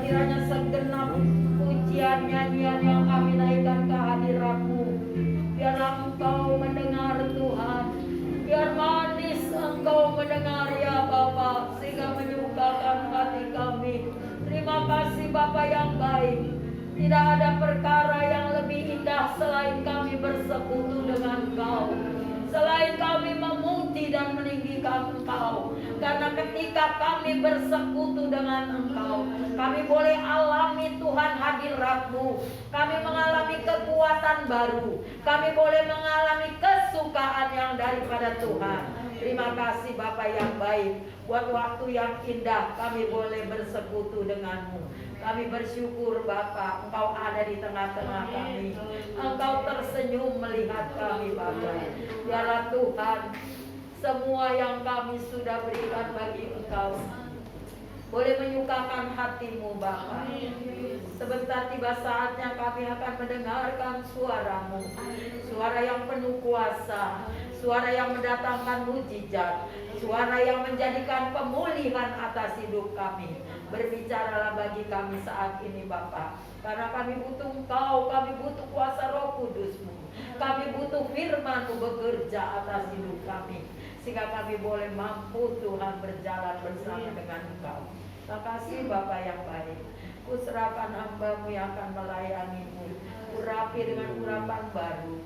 kiranya segenap pujian nyanyian yang kami naikkan ke hadirat-Mu, biarlah Engkau mendengar Tuhan, biar manis Engkau mendengar ya Bapa, sehingga menyukakan hati kami. Terima kasih Bapa yang baik. Tidak ada perkara yang lebih indah selain kami bersekutu dengan Engkau, selain kami memuji dan meninggikan Engkau. Karena ketika kami bersekutu dengan Engkau, kami boleh alami Tuhan hadirat-Mu. Kami mengalami kekuatan baru, kami boleh mengalami kesukaan yang daripada Tuhan. Terima kasih Bapa yang baik, buat waktu yang indah kami boleh bersekutu dengan-Mu. Kami bersyukur Bapa, Engkau ada di tengah-tengah kami. Engkau tersenyum melihat kami Bapa. Biarlah Tuhan, semua yang kami sudah berikan bagi Engkau boleh menyukakan hati-Mu Bapa. Sebentar tiba saatnya kami akan mendengarkan suara-Mu, suara yang penuh kuasa, suara yang mendatangkan mujizat, suara yang menjadikan pemulihan atas hidup kami. Berbicaralah bagi kami saat ini Bapa, karena kami butuh Engkau, kami butuh kuasa Roh Kudus-Mu, kami butuh firman-Mu bekerja atas hidup kami, sehingga kami boleh mampu Tuhan berjalan bersama dengan Engkau. Terima kasih Bapa yang baik. Kuserahkan hamba-Mu yang akan melayani-Mu, urapi dengan urapan baru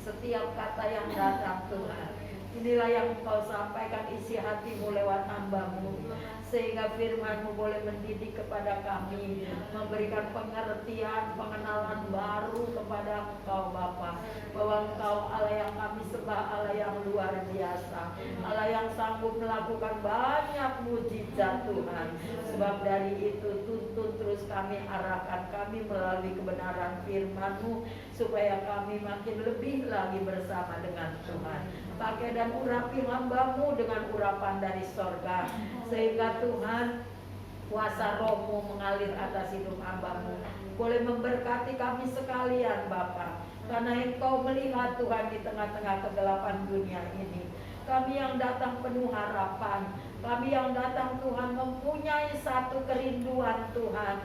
setiap kata yang datang Tuhan. Inilah yang Engkau sampaikan, isi hati-Mu lewat hamba-Mu, sehingga firman-Mu boleh mendidik kepada kami, memberikan pengertian, pengenalan baru kepada Engkau Bapa, bahwa Engkau Allah yang kami sembah, Allah yang luar biasa, Allah yang sanggup melakukan banyak mujizat Tuhan. Sebab dari itu tuntun terus kami, arahkan kami melalui kebenaran firman-Mu, supaya kami makin lebih lagi bersama dengan Tuhan. Pakai dan urapi hamba-Mu dengan urapan dari sorga, sehingga Tuhan kuasa Roh-Mu mengalir atas hidup hamba-Mu, boleh memberkati kami sekalian Bapa. Karena Engkau melihat Tuhan di tengah-tengah kegelapan dunia ini, kami yang datang penuh harapan, kami yang datang Tuhan mempunyai satu kerinduan Tuhan,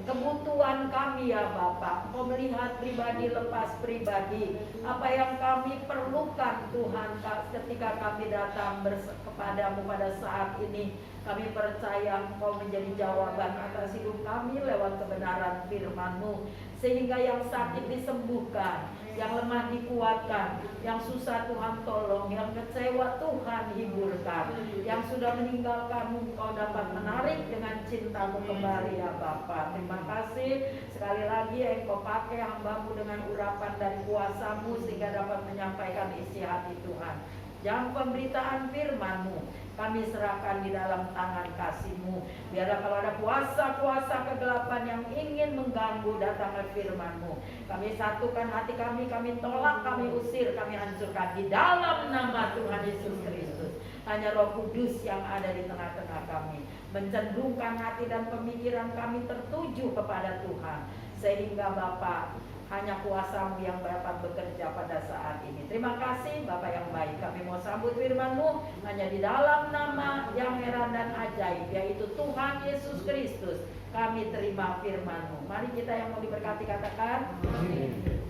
kebutuhan kami ya Bapa. Engkau melihat pribadi lepas pribadi, apa yang kami perlukan Tuhan ketika kami datang kepadamu pada saat ini. Kami percaya Engkau menjadi jawaban atas hidup kami lewat kebenaran firman-Mu, sehingga yang sakit disembuhkan, yang lemah dikuatkan, yang susah Tuhan tolong, yang kecewa Tuhan hiburkan, yang sudah meninggalkan-Mu Engkau dapat menarik dengan cinta-Mu kembali ya Bapa. Terima kasih sekali lagi Engkau pakai hamba-Mu dengan urapan dan kuasa-Mu, sehingga dapat menyampaikan isi hati Tuhan. Yang pemberitaan firman-Mu kami serahkan di dalam tangan kasih-Mu. Biarlah kalau ada kuasa-kuasa kegelapan yang ingin mengganggu datangnya firman-Mu, kami satukan hati kami tolak, kami usir, kami hancurkan di dalam nama Tuhan Yesus Kristus. Hanya Roh Kudus yang ada di tengah-tengah kami, mencenderungkan hati dan pemikiran kami tertuju kepada Tuhan, sehingga Bapa, hanya kuasa-Mu yang dapat bekerja pada saat ini. Terima kasih Bapa yang baik. Kami mau sambut firman-Mu hanya di dalam nama yang heran dan ajaib, yaitu Tuhan Yesus Kristus. Kami terima firman-Mu. Mari kita yang mau diberkati katakan amin.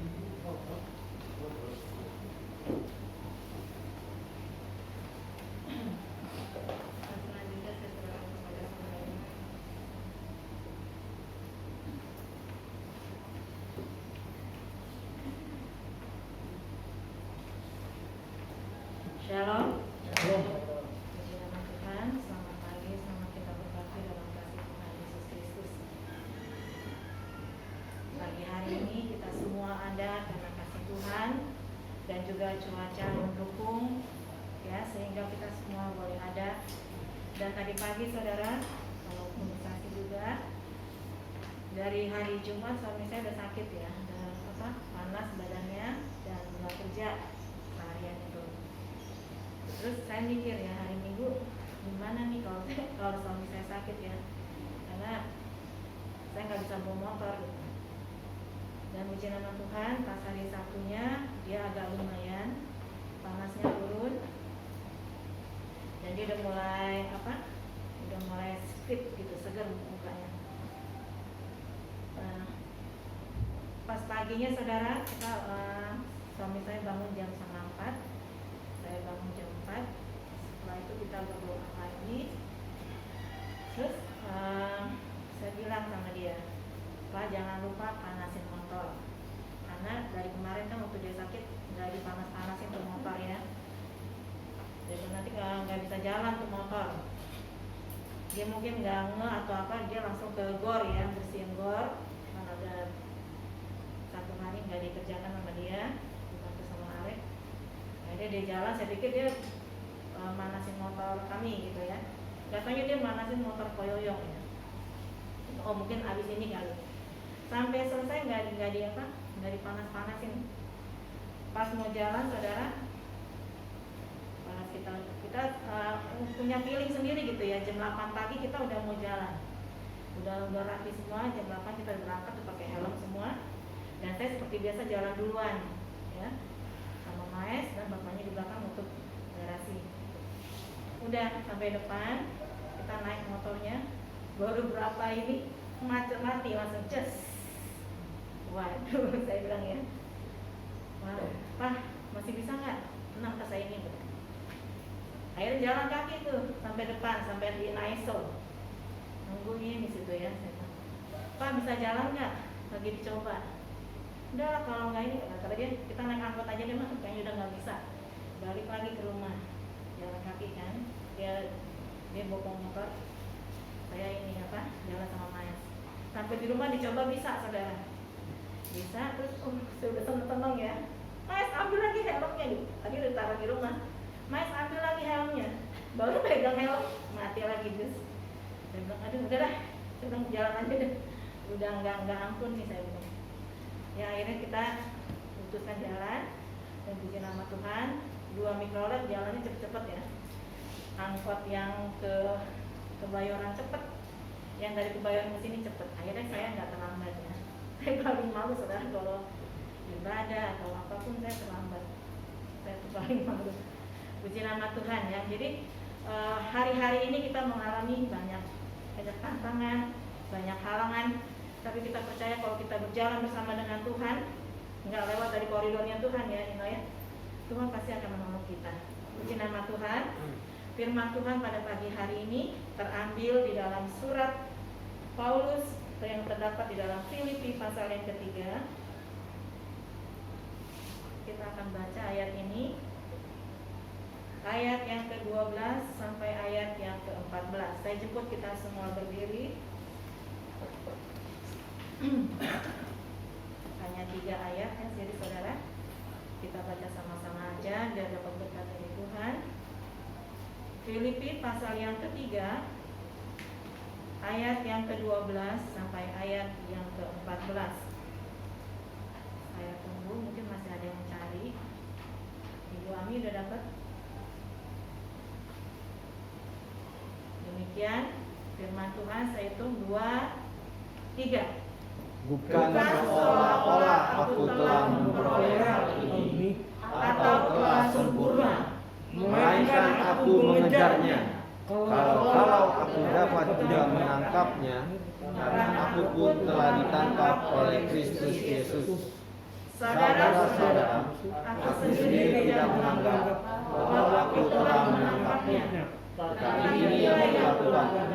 Shalom. Puji nama Tuhan, selamat pagi, selamat kita berbakti dalam kasih Tuhan Yesus Kristus. Pagi hari ini kita semua ada karena kasih Tuhan dan juga cuaca mendukung, ya, sehingga kita semua boleh ada. Dan tadi pagi saudara, walaupun saksi juga, dari hari Jumat suami saya udah sakit ya, dan panas badannya dan nggak kerja seharian itu. Terus saya mikir ya, hari Minggu gimana nih kalau suami saya sakit ya, karena saya nggak bisa bawa motor gitu. Dan puji nama Tuhan, pas hari Sabtunya dia agak lumayan, panasnya turun, dan dia udah mulai fit gitu, segar mukanya. pas paginya saudara, kita suami saya bangun jam 4, saya bangun jam 4. Setelah itu kita berdoa lagi. Terus saya bilang sama dia, Pak, jangan lupa panasin motor, karena dari kemarin kan waktu dia sakit nggak dipanas-panasin tuh motor ya, jadi nanti nggak bisa jalan tuh motor. Dia mungkin nggak nge atau apa, dia langsung ke gor ya, bersihin gor. Karena ada 1 hari nggak dikerjakan sama dia, dibantu sama Arek. Akhirnya dia jalan, saya pikir dia manasin motor kami gitu ya. Katanya dia manasin motor koyoyong ya. Oh mungkin abis ini kali. Sampai selesai nggak dipanas-panasin. Pas mau jalan saudara, kita punya feeling sendiri gitu ya. Jam 8 pagi kita udah mau jalan, udah rapi semua. Jam 8 kita berangkat tuh pakai helm semua. Dan saya seperti biasa jalan duluan ya, sama Maes dan bapaknya di belakang untuk garasi. Udah sampai depan, kita naik motornya, baru berapa ini macet mati langsung ces. Waduh, saya bilang ya, wah, Pak masih bisa nggak? Tenang ke saya ini. Akhirnya jalan kaki tuh sampai depan, sampai di Naisol. Nungguin di situ ya. Saya bilang, Pak bisa jalan nggak? Lagi dicoba. Udah lah, kalau nggak ini, kata dia, kita naik angkot aja deh mas. Kayaknya udah nggak bisa. Balik lagi ke rumah, jalan kaki kan. Dia bopong motor, saya ini apa, jalan sama Maya. Sampai di rumah dicoba bisa saudara, bisa. Terus saya udah seneng ya, Mas ambil lagi helmnya. Tadi udah taruh di rumah, Mas ambil lagi helmnya. Baru pegang helm, mati lagi Gus. Saya bilang aduh udah lah, saya bilang jalan aja deh, udah nggak ampun nih saya bilang. Ya akhirnya kita putuskan jalan, dan puji nama Tuhan, 2 mikrolet jalannya cepet-cepet ya. Angkot yang ke Kebayoran cepet, yang dari Kebayoran ke sini cepet. Akhirnya saya nggak terlambat ya. Saya paling malu saudara kalau ibadah atau apapun saya terlambat. Saya tuh paling malu. Puji nama Tuhan ya. Jadi hari-hari ini kita mengalami banyak tantangan, banyak halangan. Tapi kita percaya kalau kita berjalan bersama dengan Tuhan, nggak lewat dari koridornya Tuhan ya, Ino ya. Tuhan pasti akan menolong kita. Puji nama Tuhan. Firman Tuhan pada pagi hari ini terambil di dalam surat Paulus yang terdapat di dalam Filipi pasal yang ketiga. Kita akan baca ayat ini, ayat yang ke-12 sampai ayat yang ke-14. Saya jemput kita semua berdiri. Hanya 3 ayat ya, jadi saudara kita baca sama-sama aja biar dapat berkat dari Tuhan. Filipi pasal yang ketiga, ayat yang ke-12 sampai ayat yang ke-14. Saya tunggu, mungkin masih ada yang mencari. Ibu Ami udah dapat? Demikian firman Tuhan, saya hitung 2, 3. Bukan seolah-olah aku telah memperoleh hal ini atau telah sempurna, melainkan aku mengejarnya. Kalau aku dapat juga menangkapnya, karena aku pun telah ditangkap oleh Kristus Yesus. Saudara-saudara, aku sendiri tidak menganggap bahwa aku telah menangkapnya. Tetapi ini yang kulakukan,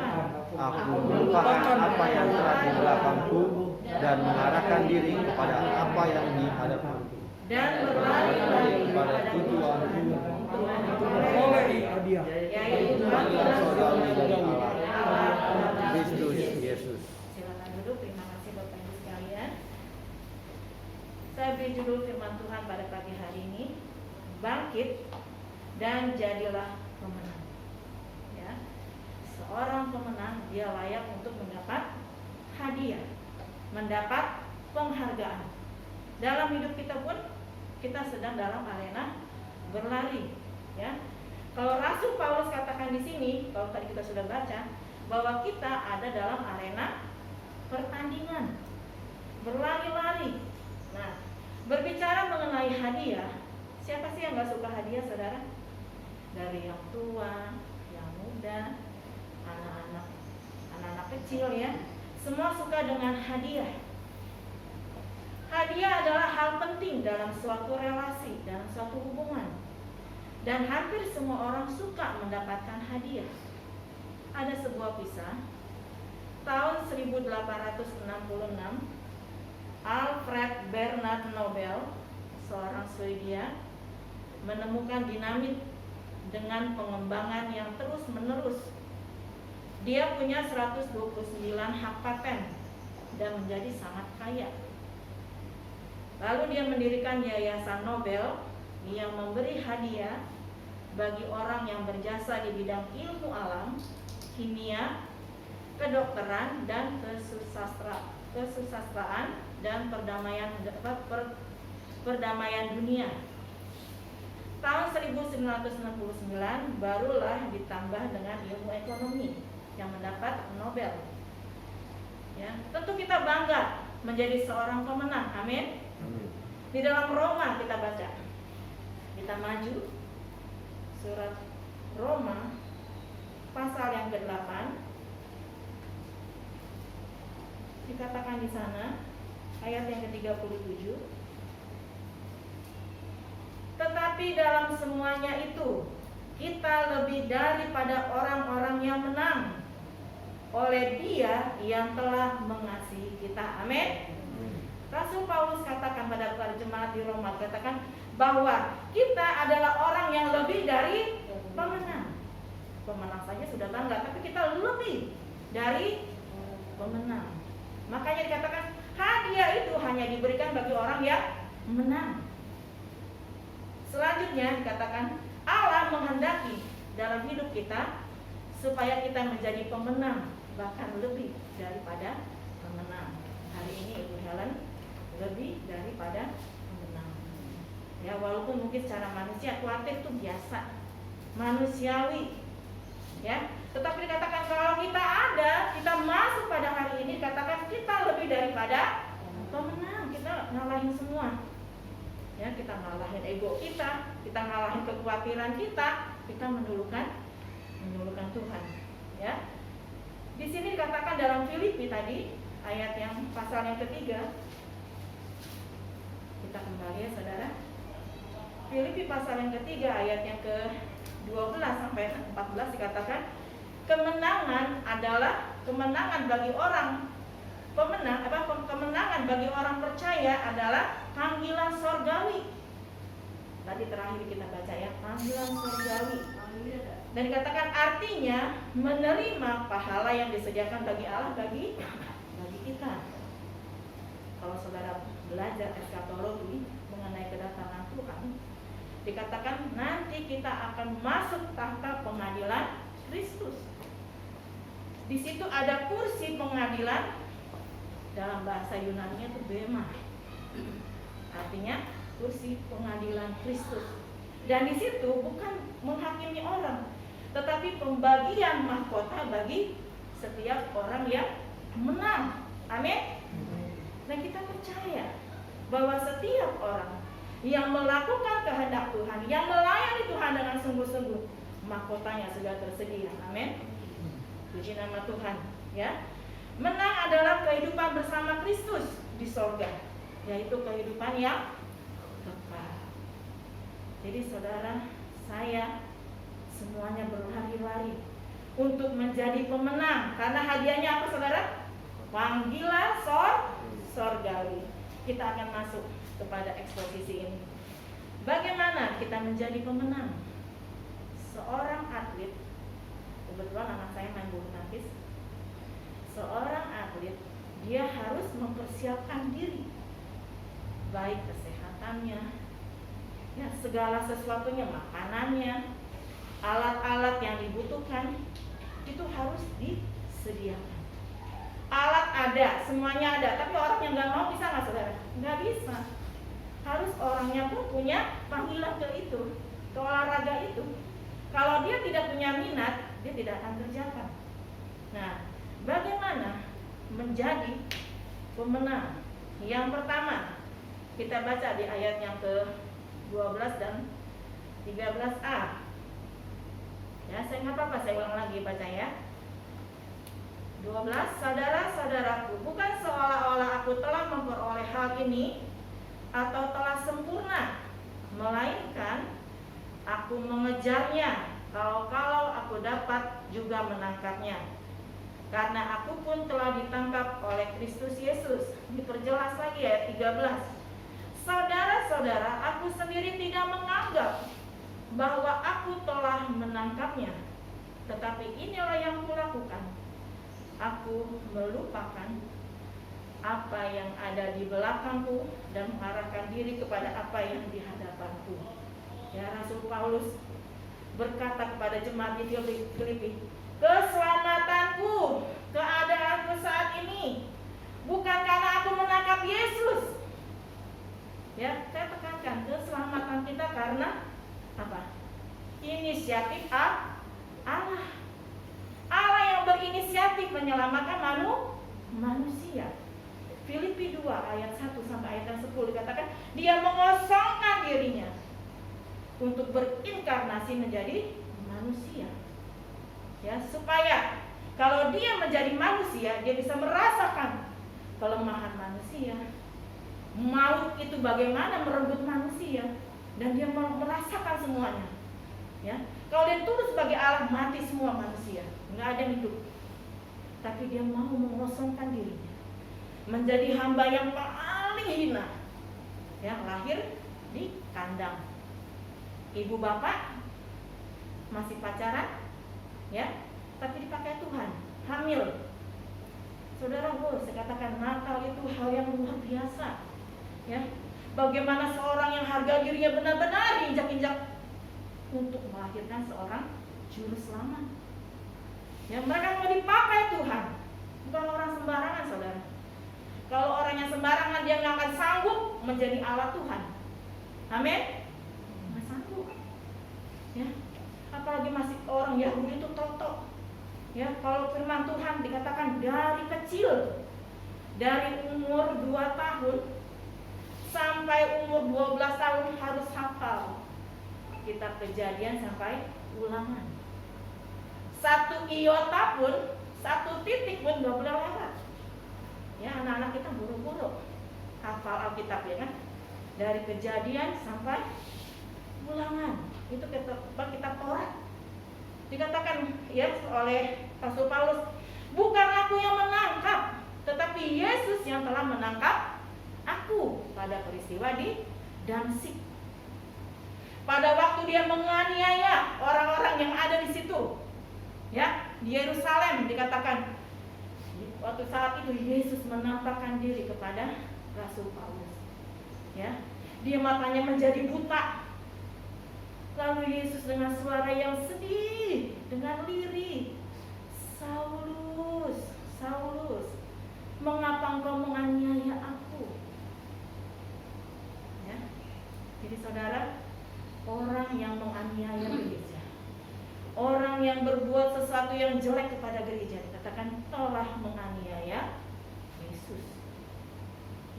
aku melupakan apa yang telah di belakangku dan mengarahkan diri kepada apa yang di hadapanku, dan berlari kepada tujuanku yaitu sorgawi dari Allah, Kristus Yesus. Silakan duduk. Terima kasih Bapak Ibu sekalian. Saya beri judul firman Tuhan pada pagi hari ini, bangkit dan jadilah pemenang. Ya, seorang pemenang dia layak untuk mendapat hadiah, mendapat penghargaan. Dalam hidup kita pun kita sedang dalam arena berlari, ya. Kalau Rasul Paulus katakan di sini, kalau tadi kita sudah baca, bahwa kita ada dalam arena pertandingan, berlari-lari. Nah, berbicara mengenai hadiah, siapa sih yang gak suka hadiah, saudara? Dari yang tua, yang muda, anak-anak kecil ya, semua suka dengan hadiah. Hadiah adalah hal penting dalam suatu relasi, dalam suatu hubungan. Dan hampir semua orang suka mendapatkan hadiah. Ada sebuah kisah, tahun 1866, Alfred Bernard Nobel, seorang Swedia, menemukan dinamit dengan pengembangan yang terus-menerus. Dia punya 129 hak paten dan menjadi sangat kaya. Lalu dia mendirikan Yayasan Nobel yang memberi hadiah bagi orang yang berjasa di bidang ilmu alam, kimia, kedokteran, dan kesusastraan dan perdamaian dunia. Tahun 1969 barulah ditambah dengan ilmu ekonomi yang mendapat Nobel. Ya, tentu kita bangga menjadi seorang pemenang. Amin. Di dalam Roma kita baca. Kita maju surat Roma pasal yang ke-8. Dikatakan di sana ayat yang ke-37. Tetapi dalam semuanya itu kita lebih daripada orang-orang yang menang oleh Dia yang telah mengasihi kita. Amin. Rasul Paulus katakan pada para jemaat di Roma, katakan bahwa kita adalah orang yang lebih dari pemenang. Pemenang saja sudah bangga, tapi kita lebih dari pemenang. Makanya dikatakan hadiah itu hanya diberikan bagi orang yang menang. Selanjutnya dikatakan Allah menghendaki dalam hidup kita supaya kita menjadi pemenang, bahkan lebih daripada pemenang. Hari ini Ibu Helen lebih daripada pemenang. Ya, walaupun mungkin secara manusia khawatir itu biasa, manusiawi. Ya, tetapi dikatakan kalau kita ada, kita masuk pada hari ini, katakan kita lebih daripada pemenang. Kita ngalahin semua. Ya, kita ngalahin ego kita ngalahin kekhawatiran kita mendulukan Tuhan. Ya. Di sini dikatakan dalam Filipi tadi ayat yang pasal yang ketiga. Kita kembali ya saudara. Filipi pasal yang ketiga ayat yang ke-12 sampai 14 dikatakan kemenangan adalah kemenangan bagi orang kemenangan bagi orang percaya adalah panggilan sorgawi. Tadi terakhir kita baca ya, panggilan sorgawi. Dan dikatakan artinya menerima pahala yang disediakan bagi Allah bagi kita. Kalau saudara belajar eskatologi mengenai kedatangan Tuhan, dikatakan nanti kita akan masuk tahta pengadilan Kristus. Di situ ada kursi pengadilan, dalam bahasa Yunani itu bema. Artinya kursi pengadilan Kristus. Dan di situ bukan menghakimi orang, tetapi pembagian mahkota bagi setiap orang yang menang. Amin. Dan kita percaya bahwa setiap orang yang melakukan kehendak Tuhan, yang melayani Tuhan dengan sungguh-sungguh, mahkotanya sudah tersedia. Amin. Puji nama Tuhan. Ya, menang adalah kehidupan bersama Kristus di sorga, yaitu kehidupan yang kekal. Jadi saudara, saya semuanya berlari-lari untuk menjadi pemenang. Karena hadiahnya apa saudara? Panggilan sorgawi. Kita akan masuk kepada eksposisi ini. Bagaimana kita menjadi pemenang? Seorang atlet, kebetulan anak saya main bulu tangkis. Seorang atlet, dia harus mempersiapkan diri, baik kesehatannya, ya, segala sesuatunya, makanannya, alat-alat yang dibutuhkan, itu harus disediakan. Alat ada, semuanya ada, tapi orang yang nggak mau bisa nggak saudara? Nggak bisa. Harus orangnya pun punya panggilan ke itu, ke olahraga itu. Kalau dia tidak punya minat, dia tidak akan kerjakan. Nah, bagaimana menjadi pemenang? Yang pertama, kita baca di ayat yang ke-12 dan 13a. Ya, saya nggak apa-apa, saya ulang lagi baca ya. 12, saudara-saudaraku, bukan seolah-olah aku telah memperoleh hal ini atau telah sempurna, melainkan aku mengejarnya, kalau aku dapat juga menangkapnya. Karena aku pun telah ditangkap oleh Kristus Yesus. Diperjelas lagi ayat 13. Saudara-saudara, aku sendiri tidak menganggap bahwa aku telah menangkapnya, tetapi inilah yang kulakukan. Aku melupakan apa yang ada di belakangku dan mengarahkan diri kepada apa yang di hadapanku. Ya, Rasul Paulus berkata kepada jemaat di Filipi, keselamatanku, keadaanku saat ini bukan karena aku menangkap Yesus. Ya, saya tekankan, keselamatan kita karena apa? Inisiatif Allah. Allah yang berinisiatif menyelamatkan manusia. Filipi 2 ayat 1 sampai ayat 10 dikatakan, dia mengosongkan dirinya untuk berinkarnasi menjadi manusia. Ya, supaya kalau dia menjadi manusia, dia bisa merasakan kelemahan manusia. Maut itu bagaimana merenggut manusia, dan dia merasakan semuanya. Ya, kalau dia turun sebagai Allah, mati semua manusia, nggak ada yang hidup. Tapi dia mau mengosongkan dirinya, menjadi hamba yang paling hina, yang lahir di kandang. Ibu bapak masih pacaran, ya, tapi dipakai Tuhan, hamil. Saudara, saya katakan Natal itu hal yang luar biasa. Ya, bagaimana seorang yang harga dirinya benar-benar diinjak-injak untuk melahirkan seorang juru selamat. Ya, mereka mau dipakai Tuhan, bukan orang sembarangan, saudara. Kalau orangnya sembarangan, dia nggak akan sanggup menjadi Allah Tuhan. Amin. Nggak sanggup. Ya, apalagi masih orang Yahudi itu toto. Ya, kalau firman Tuhan dikatakan dari kecil, dari umur 2 tahun sampai umur 12 tahun harus hafal kitab Kejadian sampai Ulangan. 1 iota pun, 1 titik pun nggak boleh lewat. Ya, anak-anak kita buru-buru hafal Alkitab, ya kan? Dari Kejadian sampai Ulangan. Itu kitab Taurat. Dikatakan ya oleh Rasul Paulus, bukan aku yang menangkap, tetapi Yesus yang telah menangkap aku pada peristiwa di Damsyik. Pada waktu dia menganiaya orang-orang yang ada di situ, ya, di Yerusalem, dikatakan waktu saat itu Yesus menampakkan diri kepada Rasul Paulus. Ya, dia matanya menjadi buta. Lalu Yesus dengan suara yang sedih, dengan lirih, Saulus, Saulus, mengapa engkau menganiaya aku? Ya, jadi saudara, orang yang menganiaya gereja, orang yang berbuat sesuatu yang jelek kepada gereja, dikatakan telah menganiaya Yesus.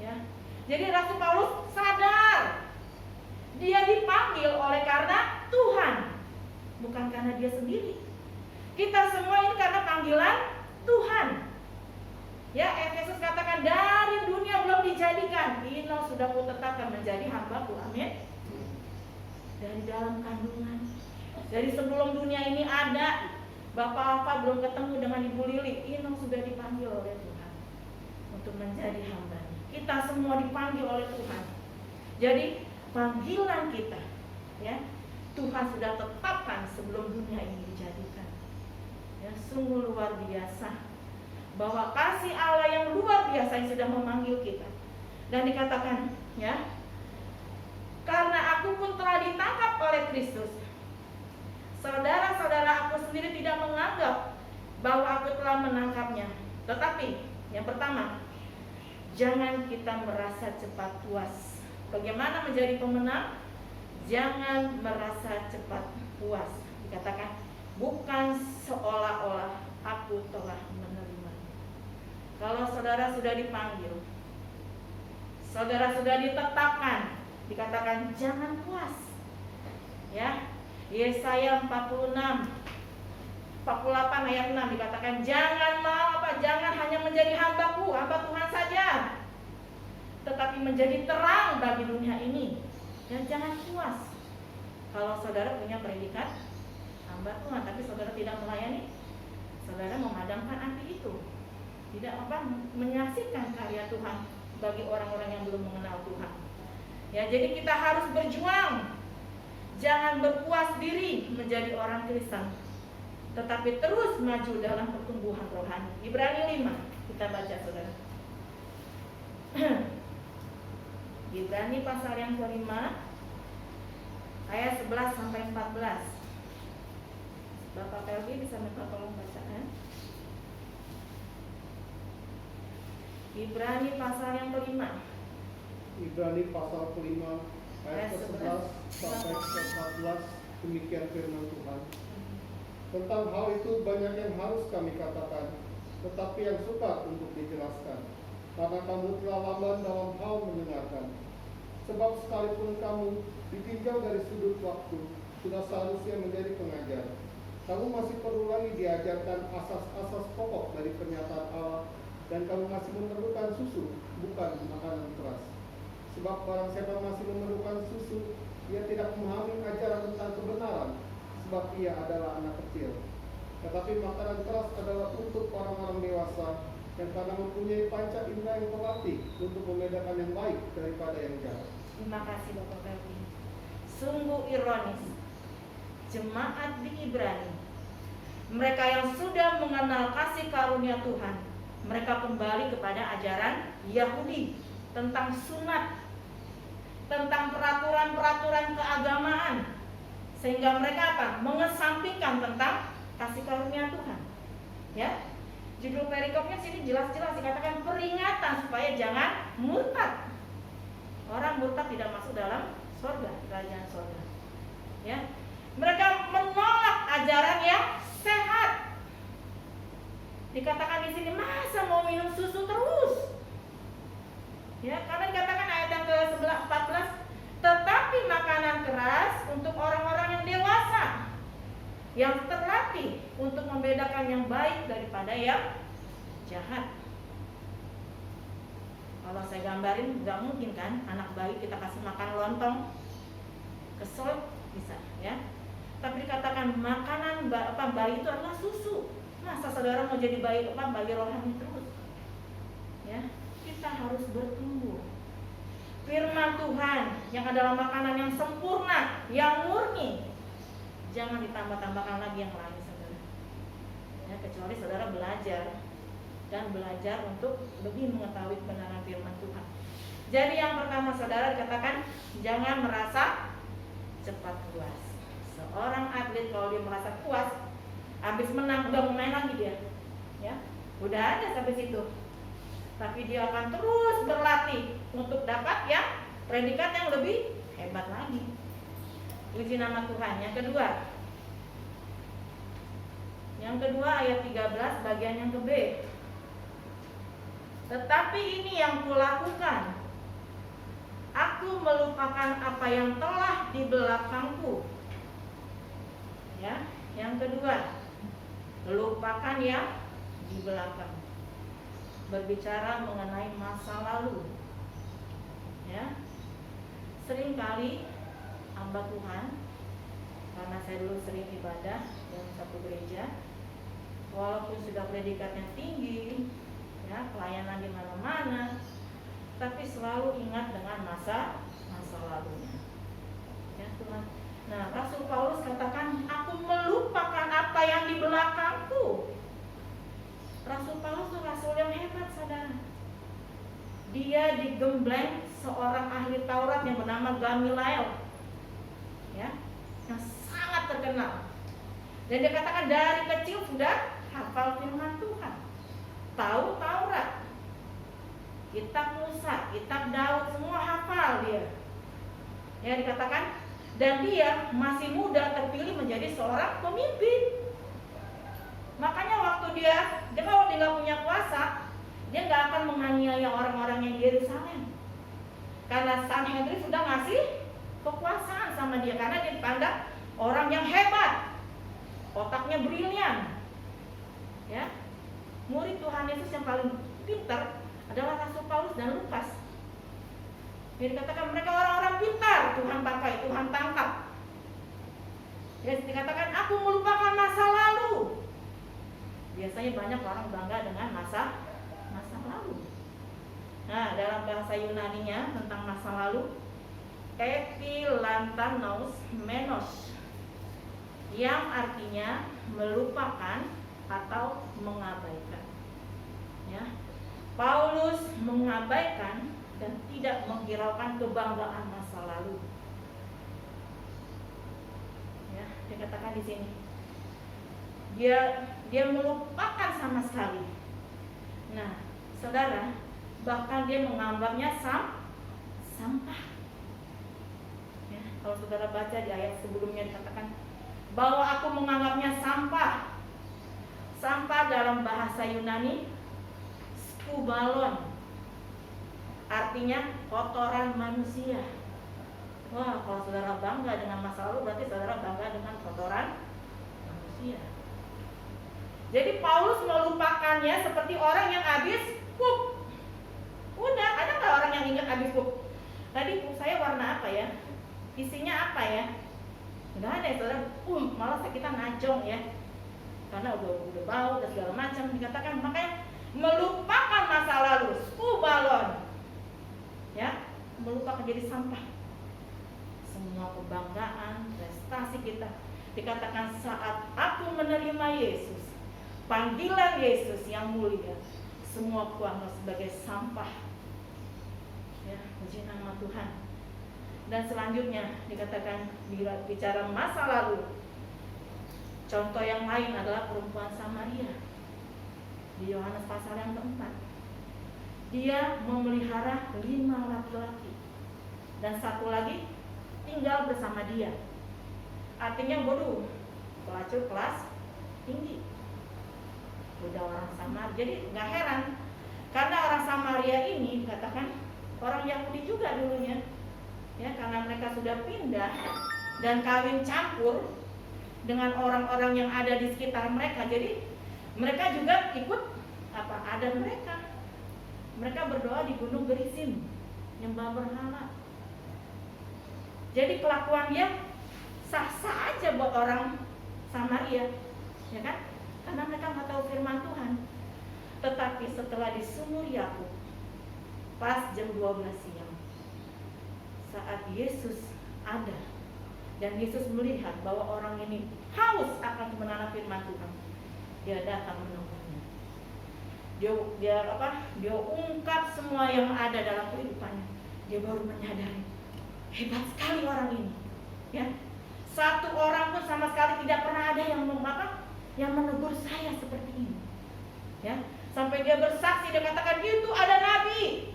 Ya, jadi Rasul Paulus sadar dia dipanggil oleh karena Tuhan, bukan karena dia sendiri. Kita semua ini karena panggilan Tuhan. Ya, Efesus katakan dari dunia belum dijadikan, Ino sudah kutetapkan menjadi hamba-Ku. Amin. Dari dalam kandungan, dari sebelum dunia ini ada, Bapak Alfa belum ketemu dengan Ibu Lili, Ino sudah dipanggil oleh Tuhan untuk menjadi hamba. Kita semua dipanggil oleh Tuhan. Jadi panggilan kita, ya, Tuhan sudah tetapkan sebelum dunia ini dijadikan. Ya, sungguh luar biasa bahwa kasih Allah yang luar biasa yang sudah memanggil kita. Dan dikatakan, ya, karena aku pun telah ditangkap oleh Kristus. Saudara-saudara, aku sendiri tidak menganggap bahwa aku telah menangkapnya. Tetapi yang pertama, jangan kita merasa cepat puas. Bagaimana menjadi pemenang? Jangan merasa cepat puas. Dikatakan, bukan seolah-olah aku telah menerima. Kalau saudara sudah dipanggil, saudara sudah ditetapkan, dikatakan jangan puas. Ya, Yesaya 46 48 ayat 6 dikatakan jangan hanya menjadi hamba Tuhan saja, tetapi menjadi terang bagi dunia ini. Dan jangan puas kalau saudara punya predikat hamba Tuhan, tapi saudara tidak melayani, saudara memadamkan api itu, tidak menyaksikan karya Tuhan bagi orang-orang yang belum mengenal Tuhan. Ya, jadi kita harus berjuang, jangan berpuas diri menjadi orang Kristen, tetapi terus maju dalam pertumbuhan rohani. Ibrani 5 kita baca saudara. Ibrani pasal yang ke-5 ayat 11 sampai 14. Bapak Pelgi bisa minta tolong bacakan. Ibrani pasal yang ke-5. Ibrani pasal ke-5 ayat ke-11 sampai ke-14. Demikian firman Tuhan. Tentang hal itu banyak yang harus kami katakan, tetapi yang sukar untuk dijelaskan, karena kamu telah lamban dalam hal mendengarkan. Sebab sekalipun kamu ditinjau dari sudut waktu, sudah seharusnya menjadi pengajar. Kamu masih perlu lagi diajarkan asas-asas pokok dari pernyataan Allah, dan kamu masih memerlukan susu, bukan makanan keras. Sebab barang siapa masih memerlukan susu, ia tidak memahami ajaran tentang kebenaran, sebab ia adalah anak kecil. Tetapi makanan keras adalah untuk orang-orang dewasa, yang karena mempunyai panca indera yang terlatih untuk membedakan yang baik daripada yang jahat. Terima kasih Bapak Pelgi. Sungguh ironis, jemaat di Ibrani, mereka yang sudah mengenal kasih karunia Tuhan, mereka kembali kepada ajaran Yahudi tentang sunat, tentang peraturan-peraturan keagamaan, sehingga mereka mengesampingkan tentang kasih karunia Tuhan. Ya, judul perikopnya sini jelas-jelas dikatakan peringatan supaya jangan murtad. Orang murtad tidak masuk dalam surga, kerajaan surga. Ya, mereka menolak ajaran yang sehat. Dikatakan di sini, masa mau minum susu terus? Ya, karena dikatakan ayat yang ke-14, tetapi makanan keras untuk orang-orang yang dewasa, yang terlatih untuk membedakan yang baik daripada yang jahat. Kalau saya gambarin, nggak mungkin kan anak bayi kita kasih makan lontong, kesel bisa, ya. Tapi dikatakan makanan bayi itu adalah susu. Masa saudara mau jadi bayi rohani terus? Ya, kita harus bertumbuh. Firman Tuhan yang adalah makanan yang sempurna, yang murni, jangan ditambah-tambahkan lagi yang lain, saudara. Ya, kecuali saudara belajar untuk lebih mengetahui kebenaran firman Tuhan. Jadi yang pertama saudara dikatakan jangan merasa cepat puas. Seorang atlet kalau dia merasa puas, habis menang udah mau main lagi dia, ya udah ada sampai situ. Tapi dia akan terus berlatih untuk dapat yang predikat yang lebih hebat lagi. Puji nama Tuhan. Yang kedua ayat 13 bagian yang ke B. Tetapi ini yang kulakukan, aku melupakan apa yang telah di belakangku. Ya, yang kedua, lupakan yang di belakang. Berbicara mengenai masa lalu. Ya, seringkali hamba Tuhan, karena saya dulu sering ibadah dalam satu gereja, walaupun sudah predikatnya tinggi, ya, pelayanan di mana-mana, tapi selalu ingat dengan masa lalunya. Ya Tuhan. Nah, Rasul Paulus katakan, aku melupakan apa yang di belakangku. Rasul Paulus itu rasul yang hebat, saudara. Dia digembleng seorang ahli Taurat yang bernama Gamaliel, ya, yang sangat terkenal. Dan dia katakan dari kecil sudah hafal firman Tuhan, tahu Taurat, kitab Musa, kitab Daud, semua hafal dia. Ya, dikatakan, dan dia masih muda terpilih menjadi seorang pemimpin. Makanya waktu dia kalau dia nggak punya kuasa, dia nggak akan menganiaya orang-orang yang di Yerusalem, karena Sanhedrin sudah ngasih kekuasaan sama dia, karena dia dipandang orang yang hebat, otaknya brilian, Ya, murid Tuhan Yesus yang paling pintar adalah Rasul Paulus dan Lukas. Jadi dikatakan mereka orang-orang pintar, Tuhan pakai, Tuhan tangkap. Ya, dikatakan aku melupakan masa lalu. Biasanya banyak orang bangga dengan masa lalu. Nah, dalam bahasa Yunaninya tentang masa lalu, epilantanos menos, yang artinya melupakan atau mengabaikan. Ya, Paulus mengabaikan dan tidak menghiraukan kebanggaan masa lalu. Ya, dikatakan di sini. Dia melupakan sama sekali. Nah, saudara, bahkan dia menganggapnya sampah. Ya, kalau saudara baca di ayat sebelumnya dikatakan bahwa aku menganggapnya sampah. Sampah dalam bahasa Yunani skubalon, artinya kotoran manusia. Wah, kalau saudara bangga dengan masa lalu, berarti saudara bangga dengan kotoran manusia. Jadi Paulus melupakannya seperti orang yang habis pup. Udah, ada nggak orang yang ingat habis pup? Tadi pup saya warna apa ya? Isinya apa ya? Nggak ada ya saudara. Malah kita ngajong ya, karena udah bau dan segala macam. Dikatakan makanya melupakan masa lalu, skubalon. Ya, melupakan jadi sampah. Semua kebanggaan, prestasi kita. Dikatakan saat aku menerima Yesus, panggilan Yesus yang mulia, semua kuanggap sebagai sampah. Ya, puji nama Tuhan. Dan selanjutnya dikatakan bicara masa lalu. Contoh yang lain adalah perempuan Samaria di Yohanes pasal yang keempat. Dia memelihara 5 laki-laki dan 1 lagi tinggal bersama dia. Artinya bodoh, pelacur kelas tinggi. Udah orang Samaria, jadi nggak heran karena orang Samaria ini dikatakan orang Yahudi juga dulunya, ya, karena mereka sudah pindah dan kawin campur dengan orang-orang yang ada di sekitar mereka. Jadi mereka juga ikut adat mereka. Mereka berdoa di Gunung Gerizim, nyembah berhala. Jadi kelakuan dia sah-sah aja buat orang Samaria, ya kan? Karena mereka nggak tahu firman Tuhan. Tetapi setelah di sumur Yakub, pas jam 12 siang, saat Yesus ada dan Yesus melihat bahwa orang ini haus akan kebenaran firman Tuhan, dia datang menemukannya. Dia ungkap semua yang ada dalam kehidupannya. Dia baru menyadari hebat sekali orang ini. Ya, 1 orang pun sama sekali tidak pernah ada yang menegur saya seperti ini. Ya, sampai dia bersaksi, dia katakan itu ada nabi.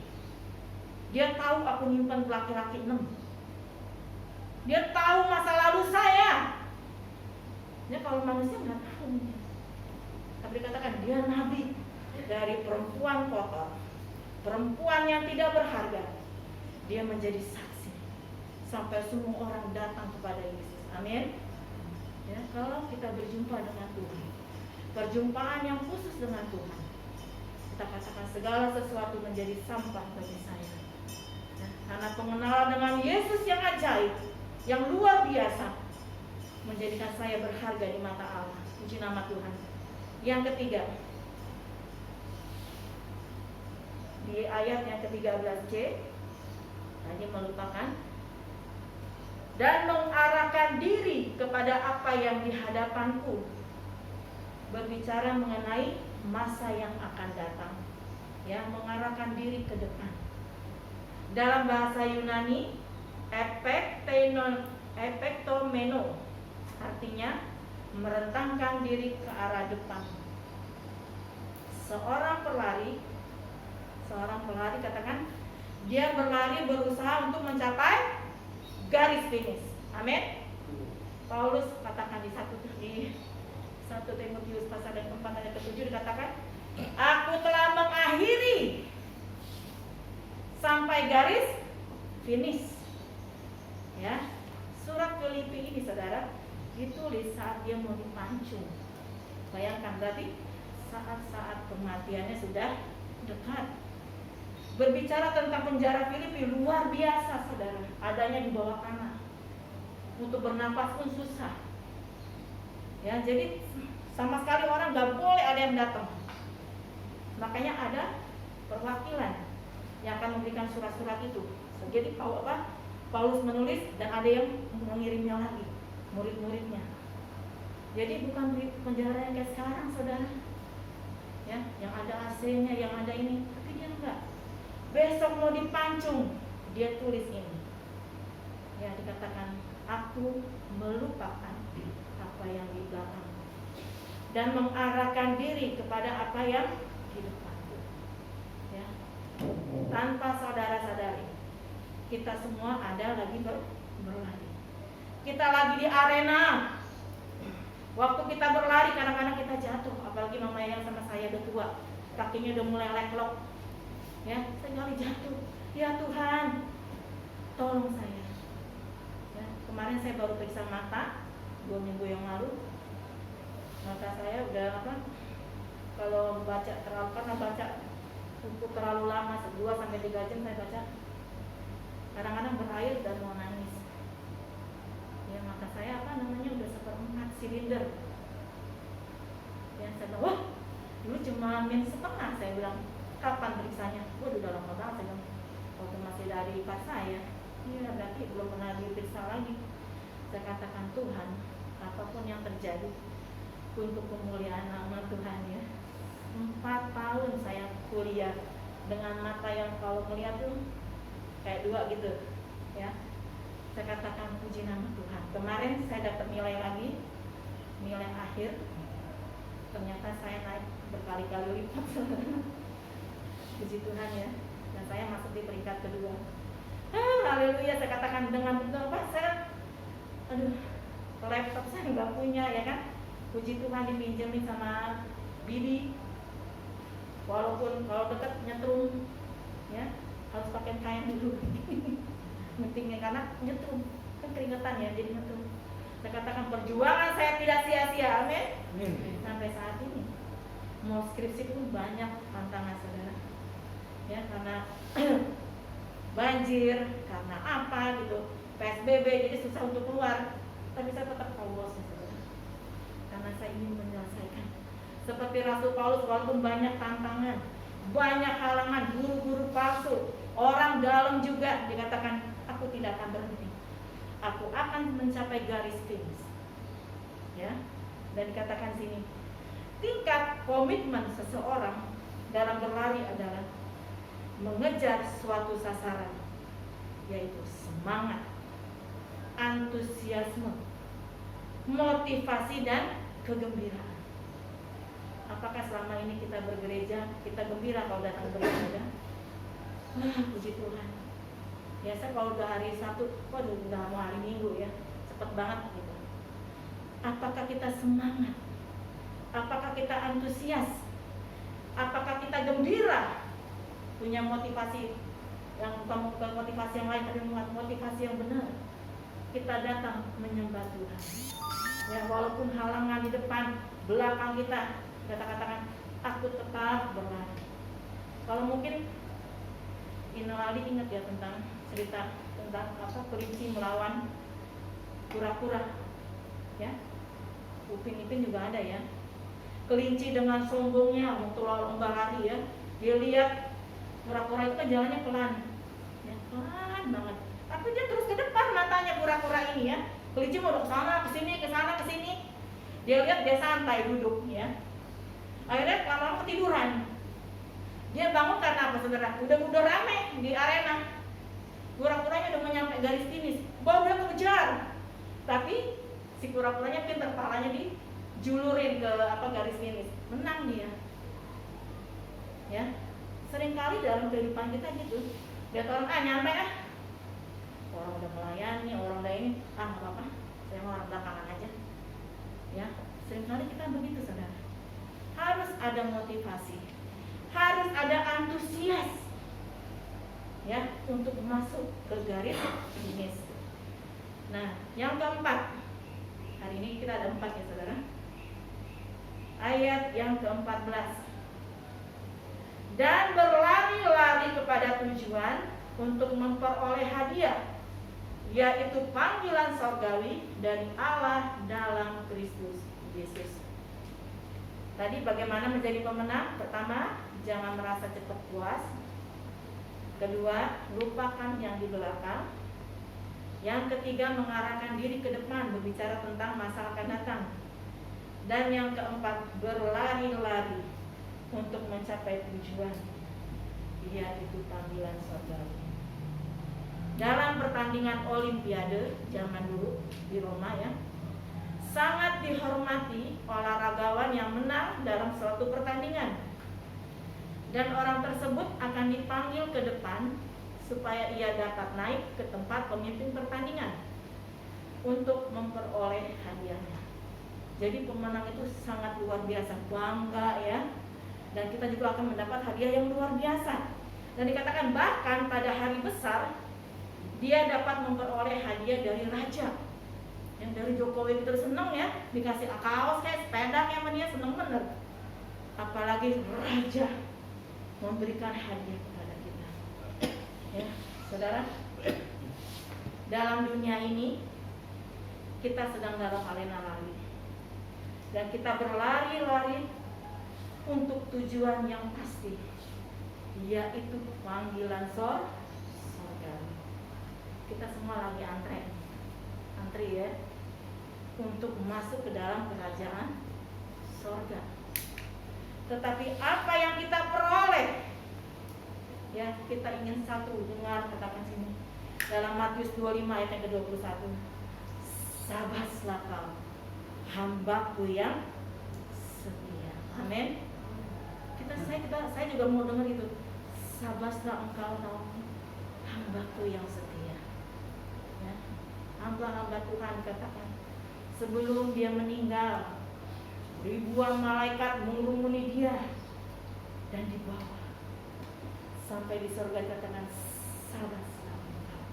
Dia tahu aku nyimpan laki-laki 6. Dia tahu masa lalu saya. Ya, kalau manusia nggak tahu. Tapi dikatakan dia nabi dari perempuan kotor, perempuan yang tidak berharga. Dia menjadi saksi sampai semua orang datang kepada Yesus. Amin. Ya, kalau kita berjumpa dengan Tuhan, perjumpaan yang khusus dengan Tuhan, kita katakan segala sesuatu menjadi sampah bagi saya. Ya, karena pengenalan dengan Yesus yang ajaib, yang luar biasa, menjadikan saya berharga di mata Allah. Puji nama Tuhan. Yang ketiga, di ayat yang ke-13c, tadi melupakan dan mengarahkan diri kepada apa yang di hadapanku, berbicara mengenai masa yang akan datang, ya, mengarahkan diri ke depan. Dalam bahasa Yunani, epektomeno, artinya merentangkan diri ke arah depan. Seorang pelari katakan dia berlari berusaha untuk mencapai garis finish. Amin. Paulus katakan di 1 Timotius pasal yang keempat ayat ke-7 dikatakan, aku telah mengakhiri sampai garis finish. Ya, surat Filipi ini saudara ditulis saat dia mau dipancung. Bayangkan berarti saat-saat kematiannya sudah dekat. Berbicara tentang penjara Filipi luar biasa, saudara. Adanya di bawah tanah. Untuk bernapas pun susah. Ya, jadi sama sekali orang nggak boleh ada yang datang. Makanya ada perwakilan yang akan memberikan surat-surat itu. Jadi Paulus menulis dan ada yang mengirimnya lagi, murid-muridnya. Jadi bukan penjara yang kayak sekarang, saudara. Ya, yang ada AC-nya, yang ada ini, tapi dia enggak. Besok mau dipancung, dia tulis ini. Ya, dikatakan, aku melupakan apa yang di belakang dan mengarahkan diri kepada apa yang di depanku. Ya. Tanpa saudara-saudari, kita semua ada lagi berlari. Kita lagi di arena. Waktu kita berlari, kadang-kadang kita jatuh. Apalagi mama yang sama saya udah tua, kakinya udah mulai leklok. Ya, sekali jatuh. Ya Tuhan, tolong saya. Ya, kemarin saya baru periksa mata 2 minggu yang lalu. Mata saya udah kalau baca terlalu, karena baca buku terlalu lama, 2-3 jam saya baca, kadang-kadang berair dan mau nangis. Ya, mata saya udah 1/4 silinder. Ya, saya bilang, wah, dulu cuma -1/2. Saya bilang, kapan periksanya? Waduh, udah lama banget. Saya bilang, waktu masih dari pas saya. Iya, berarti belum pernah diperiksa lagi. Saya katakan, Tuhan, apapun yang terjadi untuk kemuliaan nama Tuhan, ya. 4 tahun saya kuliah dengan mata yang kalau melihat tuh kayak 2 gitu, ya. Saya katakan puji nama Tuhan. Kemarin saya dapat nilai lagi, nilai akhir. Ternyata saya naik berkali-kali lipat. Puji Tuhan, ya. Dan saya masuk di peringkat kedua. Haleluya, saya katakan dengan betul saya, laptop saya nggak punya, ya kan. Puji Tuhan dipinjemin sama Bibi. Walaupun kalau dekat nyetrum, ya harus pakai kain dulu. Pentingnya karena nyetrum kan keringetan, ya, jadi nyetrum. Saya katakan perjuangan saya tidak sia-sia, amin. Sampai saat ini mau skripsi pun banyak tantangan, saudara. Ya, karena banjir, karena apa gitu, PSBB, jadi susah untuk keluar. Tapi saya tetap Paulus, saudara. Karena saya ingin menyelesaikan. Seperti Rasul Paulus, walaupun banyak tantangan, banyak halangan, guru-guru palsu, orang dalam juga, dikatakan, aku tidak akan berhenti. Aku akan mencapai garis finish. Ya. Dan dikatakan sini, tingkat komitmen seseorang dalam berlari adalah mengejar suatu sasaran, yaitu semangat, antusiasme, motivasi, dan kegembiraan. Apakah selama ini kita bergereja, kita gembira kalau datang beribadah? Puji Tuhan. Biasa kalau udah hari Sabtu, waduh udah mau hari Minggu, ya, cepet banget gitu. Apakah kita semangat? Apakah kita antusias? Apakah kita gembira? Punya motivasi yang bukan motivasi yang lain, tapi motivasi yang benar. Kita datang menyembah Tuhan. Ya, walaupun halangan di depan, belakang kita katakan, aku tetap berlari. Kalau mungkin Inalali ingat ya tentang cerita tentang kelinci melawan kura-kura, ya. Upin Ipin juga ada, ya. Kelinci dengan sombongnya waktu lomba lari, ya, dia lihat kura-kura itu kan jalannya pelan, ya, pelan banget. Tapi dia terus ke depan matanya kura-kura ini, ya. Kelinci mau ke sana, ke sini, ke sana, ke sini. Dia lihat dia santai duduk, ya. Akhirnya lama-lama ketiduran. Dia bangun karena apa, saudara? Udah rame di arena. Kura-kuranya udah menyampai garis finish, baru dia kejar. Tapi si kura-kuranya pintar, palanya dijulurin ke garis finish, menang dia. Ya, seringkali dalam kehidupan kita gitu. Lihat orang nyampe orang udah melayani, orang udah ini, nggak apa-apa, saya mau orang belakangan aja. Ya, seringkali kita begitu, saudara. Harus ada motivasi, harus ada antusias, ya, untuk masuk ke garis finish. Nah, yang keempat, hari ini kita ada 4, ya, saudara. ayat yang ke-14. Dan berlari-lari kepada tujuan untuk memperoleh hadiah, yaitu panggilan sorgawi dari Allah dalam Kristus Yesus. Tadi bagaimana menjadi pemenang? Pertama, jangan merasa cepat puas. Kedua, lupakan yang di belakang. Yang ketiga, mengarahkan diri ke depan, berbicara tentang masa akan datang. Dan yang keempat, berlari-lari untuk mencapai tujuan, yaitu panggilan sorgawi. Dalam pertandingan olimpiade zaman dulu di Roma ya, sangat dihormati olahragawan yang menang dalam suatu pertandingan. Dan orang tersebut akan dipanggil ke depan supaya ia dapat naik ke tempat pemimpin pertandingan untuk memperoleh hadiahnya. Jadi pemenang itu sangat luar biasa, bangga ya. Dan kita juga akan mendapat hadiah yang luar biasa. Dan dikatakan bahkan pada hari besar dia dapat memperoleh hadiah dari raja. Yang dari Jokowi itu seneng ya, dikasih kaos kayak sepeda kayak dia seneng bener. Apalagi raja memberikan hadiah kepada kita. Ya, saudara, dalam dunia ini kita sedang dalam arena lari. Dan kita berlari-lari untuk tujuan yang pasti, yaitu panggilan sorga. Kita semua lagi antri ya, untuk masuk ke dalam kerajaan sorga. Tetapi apa yang kita peroleh? Ya, kita ingin satu, dengar katakan sini. Dalam Matius 25 ayat yang ke-21. Sabaslah kau, hambaku yang setia. Amin. Saya juga mau dengar itu. Sabaslah engkau Naomi, hambaku yang setia. Ya. Hamba-hamba Tuhan katakan, sebelum dia meninggal, ribuan malaikat mengurumuni dia dan dibawa sampai di surga. Katakan, sabaslah engkau.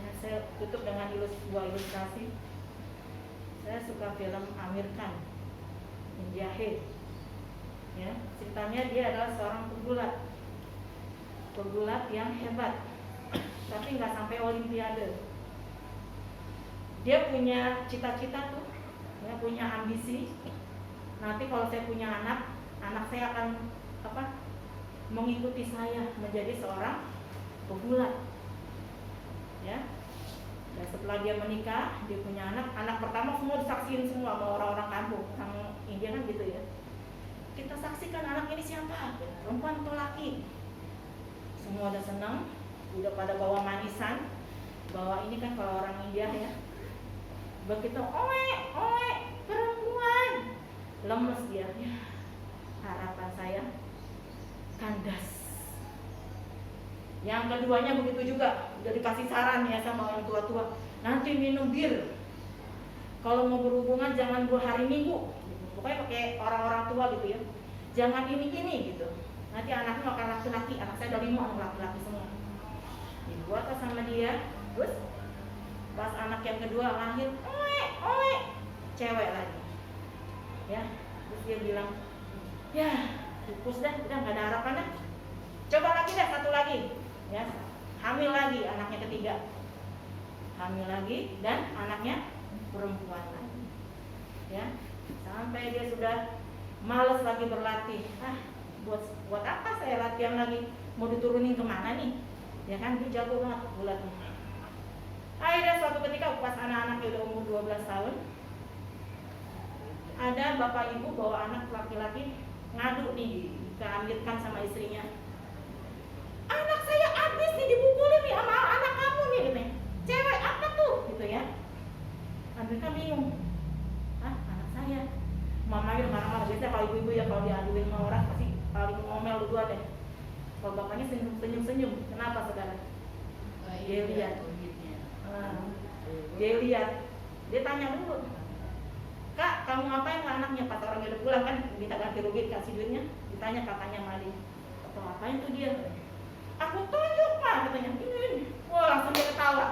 Ya, saya tutup dengan sebuah ilustrasi. Saya suka film Amir Khan, Penjahit. Ya, ceritanya dia adalah seorang pegulat yang hebat, tapi nggak sampai olimpiade. Dia punya cita-cita tuh, dia punya ambisi. Nanti kalau saya punya anak saya akan mengikuti saya menjadi seorang pegulat. Ya. Dan setelah dia menikah, dia punya anak pertama semua disaksiin semua sama orang-orang kampung, orang India kan gitu ya. Kita saksikan anak ini siapa, perempuan atau laki. Semua udah senang, udah pada bawa manisan, bawa ini kan kalau orang India ya. Begitu, oe, perempuan, lemes dia. Ya, harapan saya kandas. Yang keduanya begitu juga, udah dikasih saran ya sama orang tua-tua. Nanti minum bir. Kalau mau berhubungan jangan hari Minggu. Pokoknya pakai orang-orang tua gitu ya. Jangan ini gitu. Nanti anaknya akan laki-laki. Anak saya dari 5 orang laki-laki semua. Dibuat sama dia. Terus pas anak yang kedua lahir, oe, cewek lagi. Ya, terus dia bilang, ya, pupus dah, udah nggak ada harapan dah. Coba lagi dah, satu lagi. Ya, hamil lagi anaknya ketiga. Hamil lagi dan anaknya perempuan lagi. Ya. Sampai dia sudah malas lagi berlatih. Buat apa saya latihan lagi? Mau diturunin kemana nih? Ya kan, dia jago banget bulatnya. Akhirnya suatu ketika pas anak-anaknya udah umur 12 tahun, ada bapak ibu bawa anak laki-laki ngadu nih, keamirkan sama istrinya. Anak saya habis nih dipukulin nih sama anak kamu nih, gitu. Cewek apa tuh? Gitu ya. Amirkan bingung. Anak saya. Mamanya marah-marah. Biasanya kalau ibu-ibu ya kalau diaduin sama orang pasti paling ngomel duluan deh. Kalau bapaknya senyum-senyum. Kenapa saudara? Dia lihat. Dia lihat. Dia tanya dulu. Kak, kamu ngapain ke anaknya? Pas orang udah pulang kan minta ganti rugi dikasih duitnya. Ditanya kakaknya Mali. Atau ngapain tuh dia? Aku tunjuk Pak, katanya. Ini. Wah, langsung dia ketawa.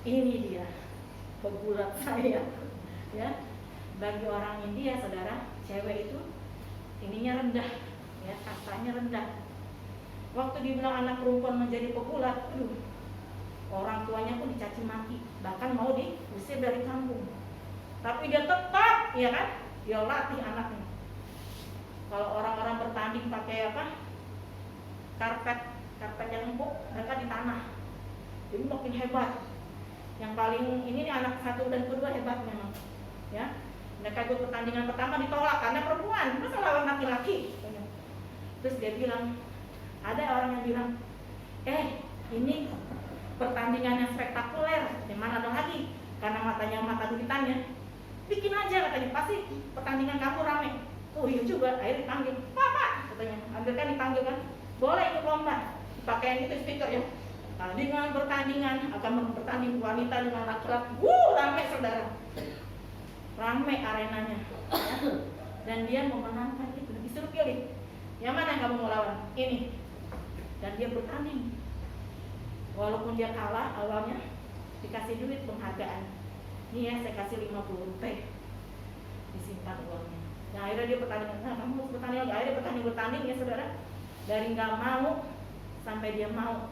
Ini dia pegulat saya. Ya. bagi orang India, saudara, cewek itu ininya rendah, ya, kastanya rendah. Waktu dibilang anak perempuan menjadi pegulat, aduh, orang tuanya pun dicaci maki, bahkan mau diusir dari kampung. Tapi dia tetap, ya kan, dia latih anaknya. Kalau orang-orang bertanding pakai apa, karpet yang empuk, mereka di tanah, jadi makin hebat. Yang paling ini nih, anak 1 dan kedua hebat memang, ya. Mereka ikut pertandingan pertama ditolak karena perempuan, masa lawan laki-laki. Terus dia bilang, ada orang yang bilang, ini pertandingan yang spektakuler, di mana ada lagi, karena matanya mata duitannya, bikin aja katanya, pasti pertandingan kamu rame. Oh iya juga, akhirnya dipanggil, Pak, katanya, ambilkan dipanggil kan, boleh ikut lomba, pakaian itu speaker ya, pertandingan akan bertanding wanita dengan laki-laki, rame saudara, rame arenanya, ya. Dan dia memenangkan itu, disuruh pilih, yang mana yang kamu mau lawan? Ini. Dan dia bertanding. Walaupun dia kalah awalnya, dikasih duit penghargaan. Ini ya, saya kasih 50 rupiah, disimpan uangnya. Nah akhirnya dia bertanding. Nah kamu harus bertanding lagi. Akhirnya bertanding ya saudara. Dari nggak mau sampai dia mau.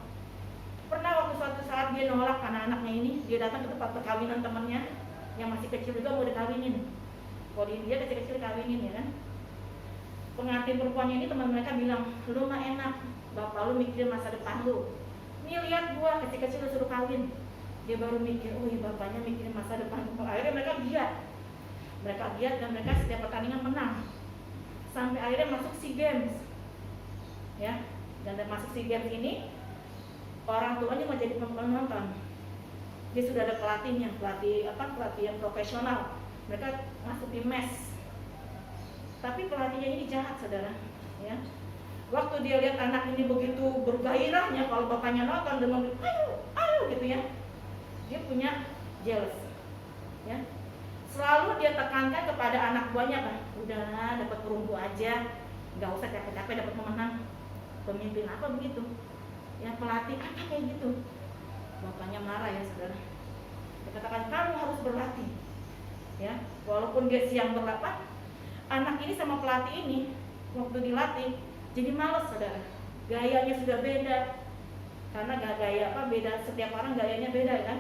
Pernah waktu suatu saat dia nolak karena anaknya ini, dia datang ke tempat perkawinan temannya yang masih kecil juga mau dikawinin. Kalau dia kecil-kecil kawinin ya kan. Pengantin perempuannya ini teman mereka bilang, lu mah enak, bapak lu mikirin masa depan lu. Nih lihat gua kecil-kecil lu suruh kawin. Dia baru mikir, oh iya bapaknya mikirin masa depan. Akhirnya mereka giat dan mereka setiap pertandingan menang. Sampai akhirnya masuk SEA Games. Ya, dan masuk SEA Games ini orang tuanya menjadi penonton. Dia sudah ada pelatihnya, pelatih yang profesional. Mereka masuk di mes. Tapi pelatihnya ini jahat saudara, ya. Waktu dia lihat anak ini begitu bergairahnya kalau bapaknya nonton dan ngomong ayo gitu ya, dia punya jealous, ya. Selalu dia tekankan kepada anak buahnya, udah dapat perunggu aja, nggak usah capek-capek dapat pemenang. Pemimpin apa begitu, ya pelatih apa kayak gitu. Bapaknya marah ya saudara. Dia katakan kamu harus berlatih, ya. Walaupun dia siang berlatih, anak ini sama pelatih ini waktu dilatih jadi malas saudara, gayanya sudah beda karena beda, setiap orang gayanya beda kan,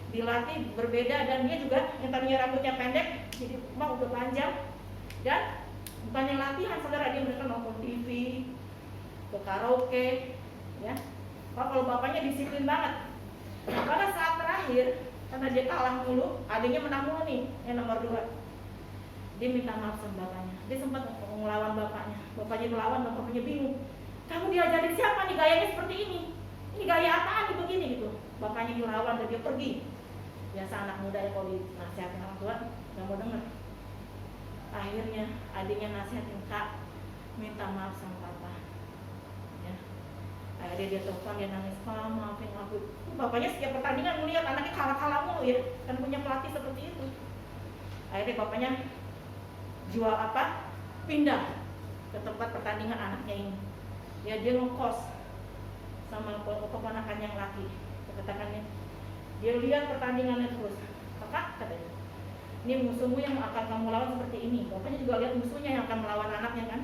dilatih berbeda dan dia juga yang tadinya rambutnya pendek jadi udah panjang dan bukannya latihan saudara, dia mereka nonton TV, ke karaoke, ya. Kalau bapaknya disiplin banget. Nah, pada saat terakhir karena dia kalah mulu, adiknya menang mulu nih yang nomor 2. Dia minta maaf sama bapaknya. Dia sempat ngelawan bapaknya. Bapaknya melawan, bapaknya bingung. Kamu diajarin siapa nih gayanya seperti ini? Ini gaya apaan nih begini gitu. Bapaknya dilawan dan dia pergi. Biasa anak muda ya kalau dinasihatin orang tua nggak mau denger. Akhirnya adiknya nasihatin, Kak, minta maaf sama papa. Ya. Akhirnya dia telepon, dia nangis, Pak maafin aku. Bapaknya setiap pertandingan melihat anaknya kalah-kalah mulu ya, kan punya pelatih seperti itu. Akhirnya bapaknya jual pindah ke tempat pertandingan anaknya ini. Ya dia ngekos sama keponakan yang laki. Katakannya, dia lihat pertandingannya terus. Kakak katanya, ini musuhmu yang akan kamu lawan seperti ini. Bapaknya juga lihat musuhnya yang akan melawan anaknya kan.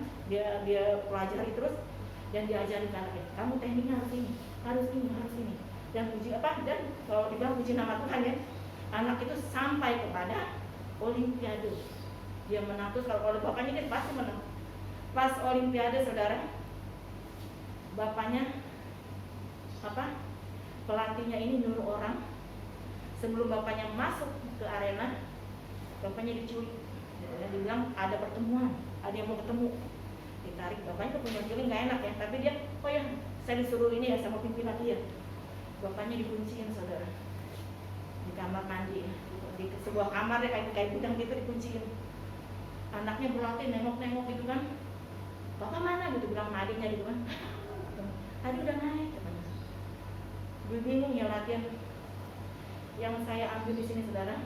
Dia pelajari terus dan diajari ke anaknya. Kamu tekniknya harus ini, harus ini, harus ini. Dan dan kalau dibilang puji nama Tuhan ya, anak itu sampai kepada Olimpiade. Dia menang terus, kalau bapaknya kan pasti menang. Pas Olimpiade saudara, bapaknya pelatihnya ini nyuruh orang sebelum bapaknya masuk ke arena, bapaknya diculik. Dia bilang ada pertemuan, ada yang mau ketemu. Ditarik, bapaknya punya feeling nggak enak ya, tapi dia, oh ya saya disuruh ini ya sama pimpinan dia. Bapaknya dikunciin saudara di kamar mandi, di sebuah kamar ya kayak gudang gitu, dikunciin. Anaknya berlatih nengok-nengok gitu kan, bapak mana gitu, bilang sama adiknya gitu kan, adik udah naik katanya. Dia bingung ya latihan. Yang saya ambil di sini saudara,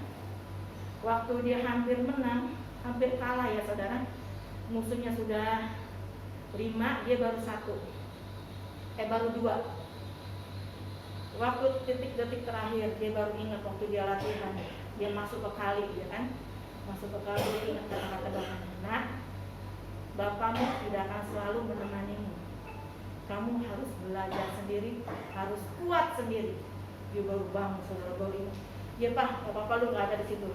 waktu dia hampir menang, hampir kalah ya saudara, musuhnya sudah 5, dia baru 1, baru 2. Waktu detik-detik terakhir dia baru ingat waktu dia latihan, dia masuk ke kali ya kan, masuk ke kamar, dia ingat kata-kata bapaknya. Nah, bapakmu tidak akan selalu menemanimu. Kamu harus belajar sendiri, harus kuat sendiri. Dia baru bangun, saudara baru ingat. Ya Pak, gak apa-apa lu gak ada di situ.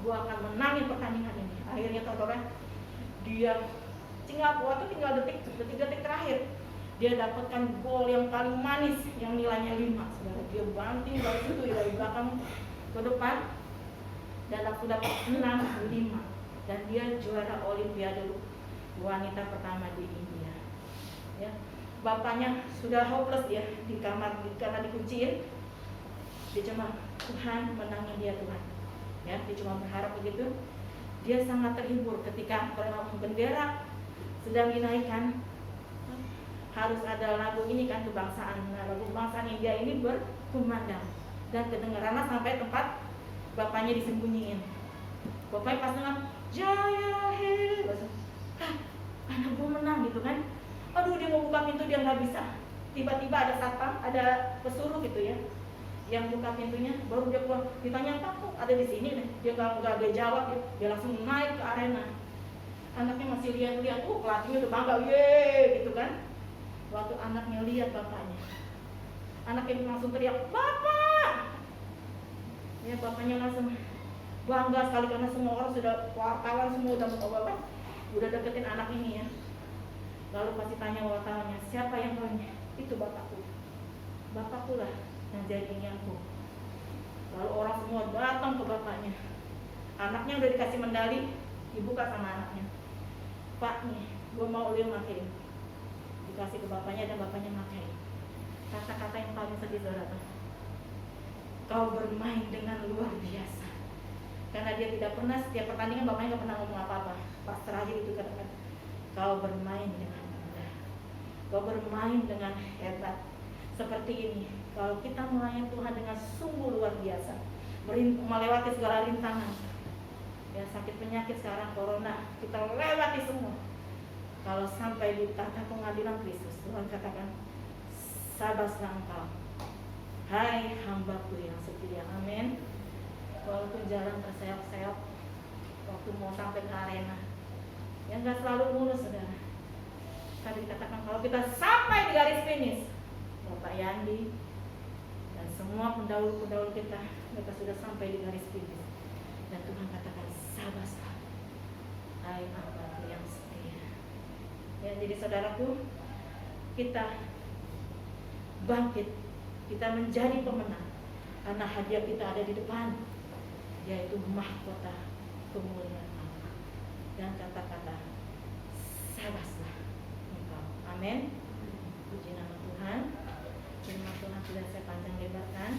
Gua akan menangin pertandingan ini. Akhirnya saudara, dia tinggal detik terakhir. Dia dapatkan gol yang paling manis, yang nilainya 5. Saudara, dia banting dari situ dari belakang ke depan dan aku dapat 6-5. Dan dia juara Olimpiade wanita pertama di India. Ya, bapaknya sudah hopeless dia di kamar karena dikunciin. Dia cuma Tuhan menangin dia Tuhan. Ya, dia cuma berharap begitu. Dia sangat terhibur ketika bendera sedang dinaikkan. Harus ada lagu ini kan kebangsaan. Nah, lagu kebangsaan India ini berkumandang dan kedengarannya sampai tempat bapaknya disembunyiin. Bapaknya pas dengar Jaya He, anak gue menang gitu kan. Aduh, dia mau buka pintu dia nggak bisa. Tiba-tiba ada satpam, ada pesuruh gitu ya, yang buka pintunya. Baru dia keluar, ditanya apa kok ada di sini. Dia nggak ada jawab, dia langsung naik ke arena. Anaknya masih lihat-lihat, pelatihnya udah bangga, ye gitu kan. Waktu anaknya lihat bapaknya, anaknya langsung teriak, "Bapak!" Ya, bapaknya langsung bangga sekali karena semua orang sudah, wartawan semua udah deketin anak ini ya. Lalu pasti tanya wartawannya, "Siapa yang kawinnya?" "Itu bapakku." "Bapakku lah yang jadi aku." Lalu orang semua datang ke bapaknya. Anaknya udah dikasih medali, dibuka sama anaknya. "Pak nih, gue mau lu makin." Dikasih ke bapaknya dan bapaknya makai. Kata-kata yang paling sedih saudara, "Kau bermain dengan luar biasa." Karena dia tidak pernah, setiap pertandingan bapaknya gak pernah ngomong apa-apa. Pas terakhir itu katakan, "Kau bermain dengan mudah, kau bermain dengan hebat." Seperti ini, kalau kita melayani Tuhan dengan sungguh luar biasa, melewati segala rintangan, ya sakit penyakit sekarang corona, kita lewati semua. Kalau sampai di tahta pengadilan Kristus, Tuhan katakan, "Sabarlah engkau, hai hambaku yang setia." Amin. Walaupun jalan terseok-seok, waktu mau sampai ke arena, yang gak selalu mulus saudara. Tadi dikatakan kalau kita sampai di garis finish, Bapak Yandi dan semua pendahulu-pendahulu kita, mereka sudah sampai di garis finish. Dan Tuhan katakan, "Sabarlah, hai hambaku yang setia." Ya, jadi saudaraku, kita bangkit, kita menjadi pemenang karena hadiah kita ada di depan, yaitu mahkota kemuliaan Allah dan kata-kata, "Sabarlah engkau." Amin. Puji nama Tuhan. Firman Tuhan tidak saya panjang lebarkan.